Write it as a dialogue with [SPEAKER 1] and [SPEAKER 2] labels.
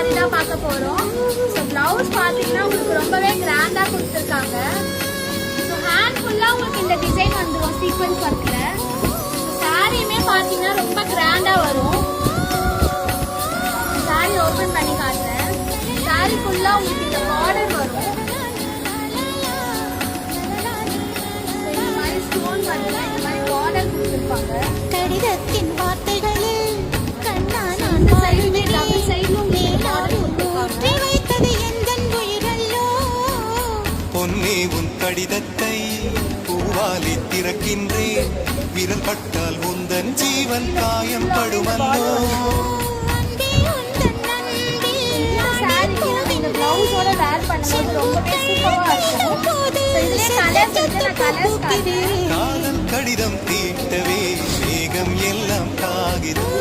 [SPEAKER 1] பத்தி தான் பார்க்க போறோம். ஸோ பிளவுஸ் பார்த்தீங்கன்னா உங்களுக்கு ரொம்பவே கிராண்டா கொடுத்துருக்காங்க. ஸோ ஹேண்ட் ஃபுல்லா உங்களுக்கு இந்த டிசைன் வந்துடும் சீக்வன்ஸ் ஒர்க்ல. சாரியுமே பார்த்தீங்கன்னா ரொம்ப கிராண்டா வரும். சாரி ஓபன் பண்ணி காட்டுறேன். சாரி ஃபுல்லா உங்களுக்கு இந்த பார்டர் வரும். இந்த மாதிரி ஸ்டோன் வரல, இந்த மாதிரி பார்டர் கொடுத்துருப்பாங்க.
[SPEAKER 2] கடிதத்தின் வார்த்தைகளில் கண்ணான
[SPEAKER 1] சைடுமே டபுள் சைடும்
[SPEAKER 2] வைத்தது எந்தன் உயிரல்லோ.
[SPEAKER 3] பொன்னே உன் கடிதத்தை பூவாலி திறக்கின்றேன். விரல் பட்டால் உந்தன் ஜீவன் காயம் படுமல்லோ.
[SPEAKER 1] பிளவுஸோட வேர் பண்ணும்போது ரொம்பவே சூப்பரா இருக்கும். இதுலயே கலர்ஸ் வந்து நான் கலர்ஸ் காட்டுறேன்.
[SPEAKER 3] காதல் கடிதம் தீட்டவே மேகம் எல்லாம் காகிதம்